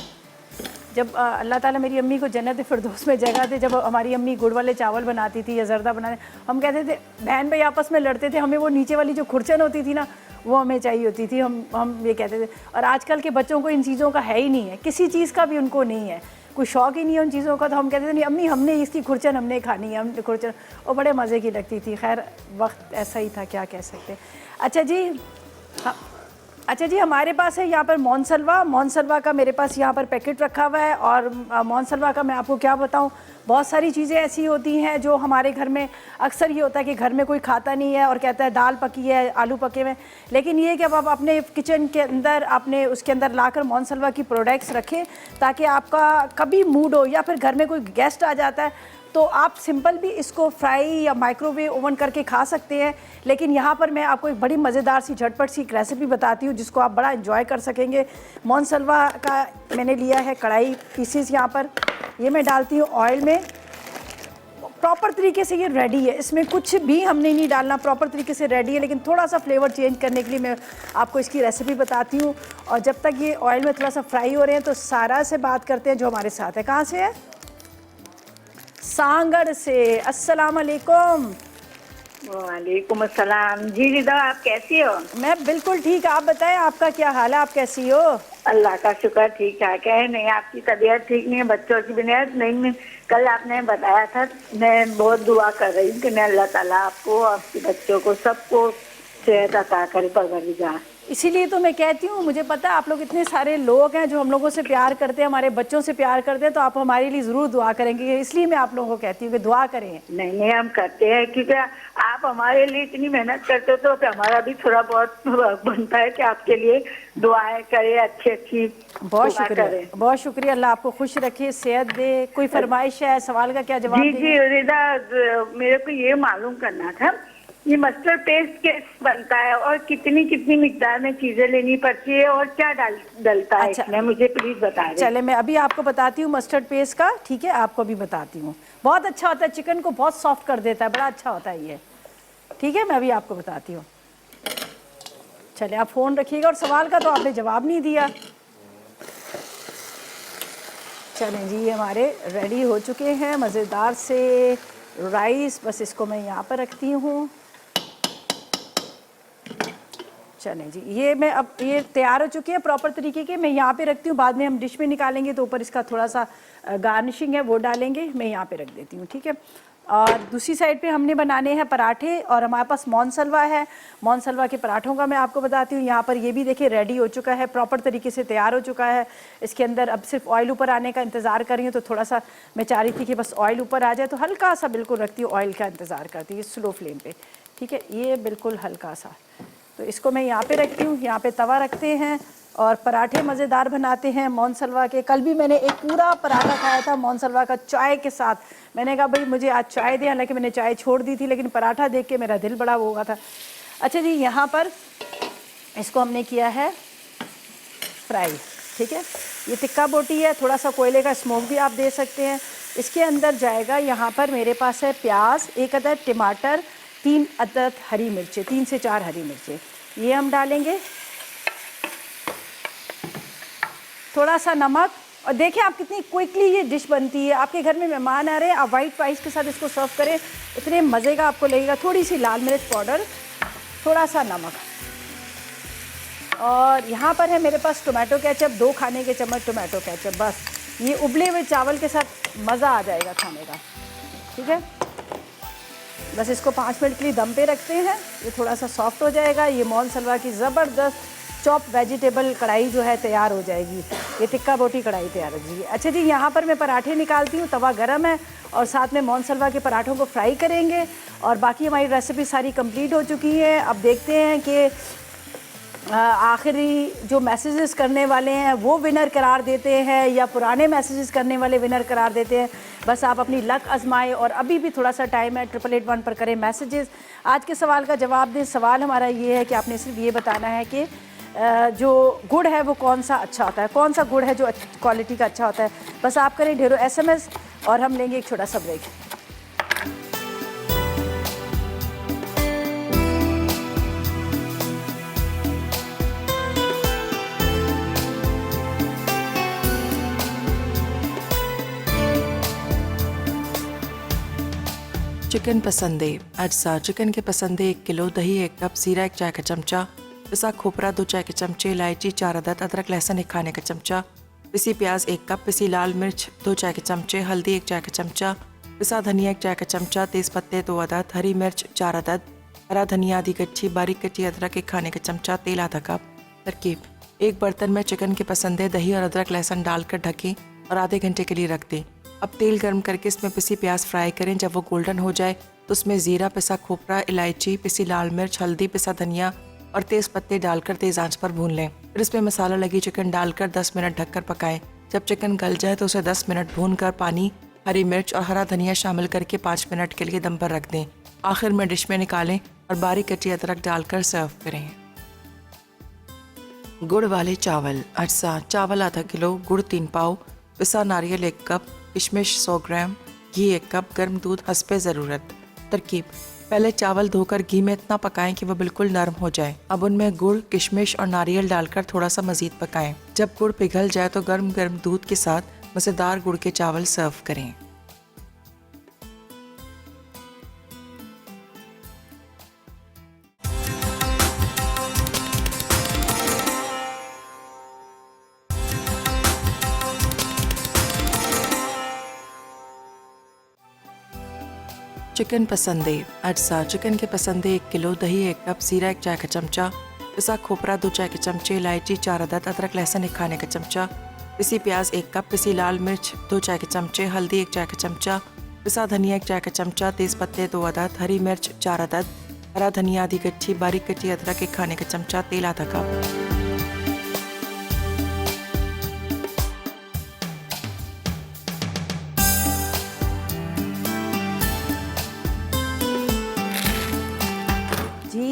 जब अल्लाह ताला मेरी अम्मी को जन्नत फिरदौस में जगह दे, जब हमारी अम्मी गुड़ वाले चावल बनाती थी या जर्दा बनाने, हम कहते थे बहन भाई आपस में लड़ते थे, हमें वो नीचे वाली जो खुरचन होती थी ना वो हमें चाहिए होती थी। हम ये कहते थे। और आजकल के बच्चों को इन चीज़ों का है ही नहीं है, किसी चीज़ का भी उनको नहीं है, कोई शौक़ ही नहीं है उन चीज़ों का। तो हम कहते थे नहीं अम्मी हमने इसकी खुरचन हमने खानी है, हम खुरचन। और बड़े मज़े की लगती थी। खैर वक्त ऐसा ही था, क्या कह सकते। अच्छा जी, हाँ अच्छा जी, हमारे पास है यहाँ पर मोनसलवा का मेरे पास यहाँ पर पैकेट रखा हुआ है। और मोनसलवा का मैं आपको क्या बताऊँ, बहुत सारी चीज़ें ऐसी होती हैं जो हमारे घर में अक्सर ये होता है कि घर में कोई खाता नहीं है और कहता है दाल पकी है, आलू पके हुए। लेकिन ये कि अब आप अपने किचन के अंदर आपने उसके अंदर लाकर मोनसलवा की प्रोडक्ट्स रखें, ताकि आपका कभी मूड हो या फिर घर में कोई गेस्ट आ जाता है तो आप सिंपल भी इसको फ्राई या माइक्रोवेव ओवन करके खा सकते हैं। लेकिन यहाँ पर मैं आपको एक बड़ी मज़ेदार सी झटपट सी एक रेसिपी बताती हूँ जिसको आप बड़ा एंजॉय कर सकेंगे। मोनसलवा का मैंने लिया है कढ़ाई पीसीस, यहाँ पर ये मैं डालती हूँ ऑयल में। प्रॉपर तरीके से ये रेडी है, इसमें कुछ भी हमने नहीं डालना, प्रॉपर तरीके से रेडी है। लेकिन थोड़ा सा फ्लेवर चेंज करने के लिए मैं आपको इसकी रेसिपी बताती हूँ। और जब तक ये ऑयल में थोड़ा सा फ्राई हो रहे हैं तो सारा से बात करते हैं जो हमारे साथ है। कहाँ से है? सांगड़ से। अस्सलाम वालेकुम। वालेकुम अस्सलाम। जी रिदा, आप कैसी हो? मैं बिल्कुल ठीक, आप बताएं आपका क्या हाल है, आप कैसी हो? अल्लाह का शुक्र ठीक ठाक है। नहीं आपकी तबीयत ठीक नहीं है, बच्चों की भी नहीं। कल आपने बताया था, मैं बहुत दुआ कर रही हूँ कि मैं अल्लाह ताला आपको, आपके बच्चों को, सबको सेहत अता करे परवरदिगार। इसीलिए तो मैं कहती हूँ, मुझे पता है आप लोग इतने सारे लोग हैं जो हम लोगों से प्यार करते हैं, हमारे बच्चों से प्यार करते हैं, तो आप हमारे लिए ज़रूर दुआ करेंगे। इसलिए मैं आप लोगों को कहती हूँ कि दुआ करें। नहीं हम करते हैं, क्योंकि आप हमारे लिए इतनी मेहनत करते हो तो हमारा भी थोड़ा बहुत बनता है कि आपके लिए दुआएं करें, अच्छी बहुत शुक्रिया, बहुत शुक्रिया। अल्लाह आपको खुश रखे, सेहत दे। कोई फरमाइश है, सवाल का क्या जवाब? जी रिदा, मेरे को ये मालूम करना था, ये मस्टर्ड पेस्ट कैसे बनता है और कितनी मिकदार में चीजें लेनी पड़ती है और क्या डलता है इसमें, मुझे प्लीज बता दें। चले मैं अभी आपको बताती हूँ मस्टर्ड पेस्ट का, ठीक है, आपको अभी बताती हूँ। बहुत अच्छा होता है, चिकन को बहुत सॉफ्ट कर देता है, बड़ा अच्छा होता है ये, ठीक है। मैं अभी आपको बताती हूँ। चले आप फ़ोन रखिएगा। और सवाल का तो आपने जवाब नहीं दिया। चलें जी, ये हमारे रेडी हो चुके हैं मज़ेदार से राइस। बस इसको मैं यहाँ पर रखती हूँ। चलें जी, ये मैं अब ये तैयार हो चुके हैं प्रॉपर तरीके के। मैं यहाँ पे रखती हूँ, बाद में हम डिश में निकालेंगे तो ऊपर इसका थोड़ा सा गार्निशिंग है वो डालेंगे। मैं यहाँ पे रख देती हूँ, ठीक है। और दूसरी साइड पे हमने बनाने हैं पराठे, और हमारे पास मोनसलवा है। मोनसलवा के पराठों का मैं आपको बताती हूँ। यहाँ पर ये भी देखिए रेडी हो चुका है, प्रॉपर तरीके से तैयार हो चुका है। इसके अंदर अब सिर्फ ऑयल ऊपर आने का इंतज़ार कर रही हूँ। तो थोड़ा सा मैं चाह रही थी कि बस ऑयल ऊपर आ जाए, तो हल्का सा बिल्कुल रखती हूँ, ऑयल का इंतज़ार करती हूँ स्लो फ्लेम पर, ठीक है। ये बिल्कुल हल्का सा, तो इसको मैं यहाँ पे रखती हूँ। यहाँ पे तवा रखते हैं और पराठे मज़ेदार बनाते हैं मोनसलवा के। कल भी मैंने एक पूरा पराठा खाया था मोनसलवा का चाय के साथ। मैंने कहा भाई मुझे आज चाय दे, हालांकि मैंने चाय छोड़ दी थी, लेकिन पराठा देख के मेरा दिल बड़ा हो गया था। अच्छा जी, यहाँ पर इसको हमने किया है फ्राई, ठीक है। ये टिक्का बोटी है, थोड़ा सा कोयले का स्मोक भी आप दे सकते हैं। इसके अंदर जाएगा, यहाँ पर मेरे पास है प्याज, 1 अदद टमाटर, 3 अदद हरी मिर्चें, 3 से 4 हरी मिर्चें, ये हम डालेंगे। थोड़ा सा नमक। और देखिए आप कितनी क्विकली ये डिश बनती है। आपके घर में मेहमान आ रहे हैं, आप वाइट राइस के साथ इसको सर्व करें, इतने मज़े का आपको लगेगा। थोड़ी सी लाल मिर्च पाउडर, थोड़ा सा नमक, और यहाँ पर है मेरे पास टोमेटो केचप, 2 खाने के चम्मच टोमेटो केचप। बस ये उबले हुए चावल के साथ मज़ा आ जाएगा खाने का, ठीक है। बस इसको 5 मिनट के लिए दम पे रखते हैं, ये थोड़ा सा सॉफ्ट हो जाएगा। ये मोहन सलवा की ज़बरदस्त चॉप वेजिटेबल कढ़ाई जो है तैयार हो जाएगी। ये टिक्का बोटी कढ़ाई तैयार हो जाएगी। अच्छा जी, यहाँ पर मैं पराठे निकालती हूँ, तवा गरम है और साथ में मोहन सलवा के पराठों को फ्राई करेंगे। और बाकी हमारी रेसिपी सारी कंप्लीट हो चुकी है। अब देखते हैं कि आखिरी जो मैसेजेस करने वाले हैं वो विनर करार देते हैं या पुराने मैसेजेस करने वाले विनर करार देते हैं। बस आप अपनी लक आजमाएं और अभी भी थोड़ा सा टाइम है, 8881 पर करें मैसेजेस। आज के सवाल का जवाब दें। सवाल हमारा ये है कि आपने सिर्फ ये बताना है कि जो गुड़ है वो कौन सा अच्छा होता है, कौन सा गुड़ है जो क्वालिटी का अच्छा होता है। बस आप करें ढेरों SMS और हम लेंगे एक छोटा सा ब्रेक। चिकन पसंदे अज्जा। चिकन के पसंदे 1 किलो, दही 1 कप, जीरा 1 चाय का चमचा, पिसा खोपरा 2 चाय के चमचे, इलायची 4 अदद, अदरक लहसुन 1 खाने का चमचा, पिसी प्याज 1 कप, पिसी लाल मिर्च 2 चाय के चमचे, हल्दी 1 चाय का चमचा, पिसा धनिया 1 चाय का चमचा, तेज़ पत्ते 2 अदद, हरी मिर्च 4 अदद, हरा धनिया आधी कच्ची, बारीक कच्ची अदरक 1 खाने का चमचा, तेल आधा कप। तरकीब: एक बर्तन में चिकन के पसंदे दही और अदरक लहसुन डालकर ढकें और आधे घंटे के लिए रख दें। अब तेल गर्म करके इसमें पिसी प्याज फ्राई करें। जब वो गोल्डन हो जाए तो उसमें ज़ीरा, पिसा खोपरा, इलायची, पिसी लाल मिर्च, हल्दी, पिसा धनिया और तेज़ पत्ते डालकर तेज़ आंच पर भून लें। फिर इसमें मसाला लगी चिकन डालकर 10 मिनट ढककर पकाएं। जब चिकन गल जाए तो उसे 10 मिनट भूनकर पानी, हरी मिर्च और हरा धनिया शामिल करके 5 मिनट के लिए दम पर रख दें। आखिर में डिश में निकालें और बारीक कच्ची अदरक डालकर सर्व करें। गुड़ वाले चावल अज्जा। चावल आधा किलो, गुड़ 3 पाव, पिसा नारियल 1 कप, किशमिश 100 ग्राम, घी 1 कप, गर्म दूध हस्बे ज़रूरत। तरकीब: पहले चावल धोकर घी में इतना पकाएं कि वह बिल्कुल नरम हो जाए। अब उनमें गुड़, किशमिश और नारियल डालकर थोड़ा सा मज़ीद पकाएं। जब गुड़ पिघल जाए तो गर्म गर्म दूध के साथ मज़ेदार गुड़ के चावल सर्व करें। चिकन पसंदे अज्जा। चिकन के पसंदे 1 किलो, दही 1 कप, जीरा 1 चाय का चमचा, पिसा खोपरा 2 चाय के चमचे, इलायची 4 अदद, अदरक लहसुन 1 खाने का चमचा, पिसी प्याज 1 कप, पिसी लाल मिर्च 2 चाय के चमचे, हल्दी 1 चाय का चमचा, पिसा धनिया 1 चाय का चमचा, तेज़ पत्ते 2 अदद, हरी मिर्च 4 अदद, हरा धनिया आधी कच्ची, बारीक कच्ची अदरक 1 खाने का चमचा, तेल आधा कप।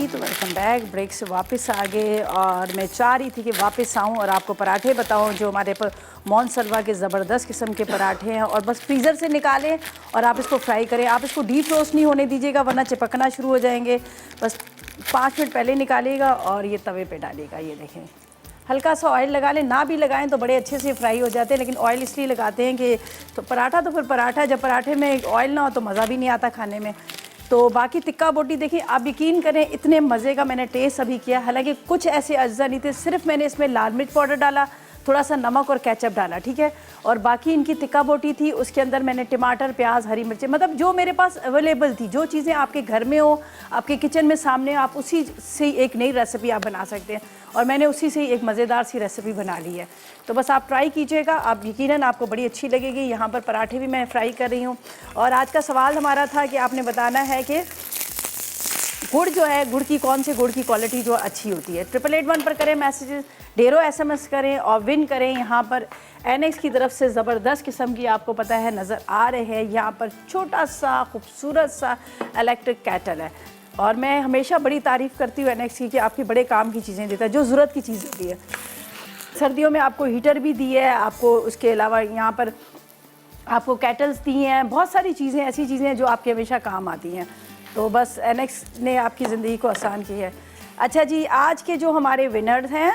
तो वेलकम बैक। ब्रेक से वापस आ गए और मैं चाह रही थी कि वापस आऊं और आपको पराठे बताऊं जो हमारे पर मोहन सलवा के ज़बरदस्त किस्म के पराठे हैं। और बस फ्रीज़र से निकालें और आप इसको फ्राई करें। आप इसको डीप रोस्ट नहीं होने दीजिएगा वरना चिपकना शुरू हो जाएंगे। बस 5 मिनट पहले निकालिएगा और ये तवे पे डालिएगा। ये देखें, हल्का सा ऑयल लगा लें, ना भी लगाएं तो बड़े अच्छे से फ्राई हो जाते हैं, लेकिन ऑयल इसलिए लगाते हैं कि तो पराठा तो फिर पराठा, जब पराठे में ऑयल ना हो तो मज़ा भी नहीं आता खाने में। तो बाकी टिक्का बोटी देखिए, आप यकीन करें इतने मज़े का मैंने टेस्ट अभी किया। हालांकि कुछ ऐसे अज्जा नहीं थे, सिर्फ मैंने इसमें लाल मिर्च पाउडर डाला, थोड़ा सा नमक और केचप डाला, ठीक है। और बाकी इनकी टिक्का बोटी थी, उसके अंदर मैंने टमाटर, प्याज, हरी मिर्चें, मतलब जो मेरे पास अवेलेबल थी, जो चीज़ें आपके घर में हो, आपके किचन में सामने, आप उसी से एक नई रेसिपी आप बना सकते हैं। और मैंने उसी से एक मज़ेदार सी रेसिपी बना ली है। तो बस आप ट्राई कीजिएगा, आप यकीनन आपको बड़ी अच्छी लगेगी। यहाँ पर पराठे भी मैं फ्राई कर रही हूँ। और आज का सवाल हमारा था कि आपने बताना है कि गुड़ जो है, गुड़ की कौन से गुड़ की क्वालिटी जो अच्छी होती है। 8881 पर करें मैसेजेस, ढेरों SMS करें और विन करें। यहाँ पर NX की तरफ से ज़बरदस्त किस्म की आपको पता है नज़र आ रहे हैं। यहाँ पर छोटा सा खूबसूरत सा इलेक्ट्रिक कैटल है और मैं हमेशा बड़ी तारीफ़ करती हूँ NX की कि आपके बड़े काम की चीज़ें देता है, जो ज़रूरत की चीज़ होती है। सर्दियों में आपको हीटर भी दी है, आपको उसके अलावा यहाँ पर आपको कैटल्स दी हैं, बहुत सारी चीज़ें ऐसी चीज़ें हैं जो आपके हमेशा काम आती हैं। तो बस एनेक्स ने आपकी ज़िंदगी को आसान की है। अच्छा जी, आज के जो हमारे विनर्स हैं,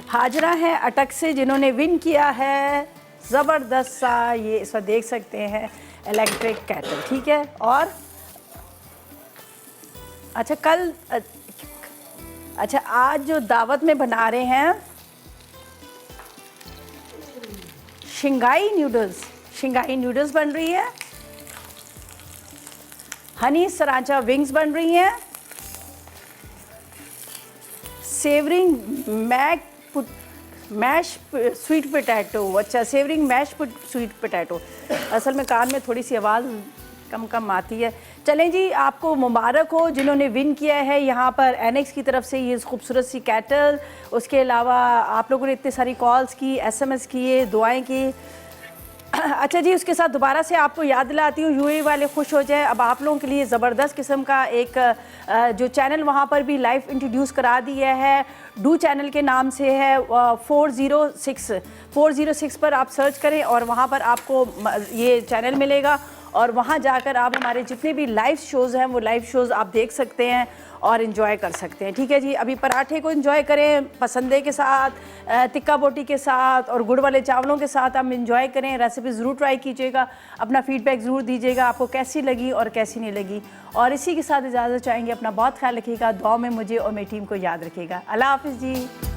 हाजरा हैं अटक से, जिन्होंने विन किया है ज़बरदस्त सा, ये इस वक्त देख सकते हैं, इलेक्ट्रिक कैटल, ठीक है। और अच्छा अच्छा आज जो दावत में बना रहे हैं शिंगाई नूडल्स बन रही है, हनी सरांचा विंग्स बन रही हैं, सेवरिंग मैश स्वीट पोटैटो, अच्छा सेवरिंग मैश स्वीट पोटैटो। असल में कान में थोड़ी सी आवाज़ कम आती है। चलें जी, आपको मुबारक हो जिन्होंने विन किया है यहाँ पर एनेक्स की तरफ से ये खूबसूरत सी कैटल। उसके अलावा आप लोगों ने इतनी सारी कॉल्स की, SMS किए, दुआएं की। अच्छा जी, उसके साथ दोबारा से आपको याद दिलाती हूँ, UAE वाले खुश हो जाए, अब आप लोगों के लिए ज़बरदस्त किस्म का एक जो चैनल वहाँ पर भी लाइव इंट्रोड्यूस करा दिया है, डू चैनल के नाम से है। 406 पर आप सर्च करें और वहाँ पर आपको ये चैनल मिलेगा और वहाँ जाकर आप हमारे जितने भी लाइव शोज़ हैं वो लाइव शोज़ आप देख सकते हैं और इन्जॉय कर सकते हैं, ठीक है जी। अभी पराठे को इन्जॉय करें पसंदे के साथ, टिक्का बोटी के साथ और गुड़ वाले चावलों के साथ हम इन्जॉय करें। रेसिपी ज़रूर ट्राई कीजिएगा, अपना फीडबैक ज़रूर दीजिएगा आपको कैसी लगी और कैसी नहीं लगी। और इसी के साथ इजाज़त चाहेंगे, अपना बहुत ख्याल रखिएगा, दुआ में मुझे और मेरी टीम को याद रखिएगा। अल्लाह हाफ़िज़ जी।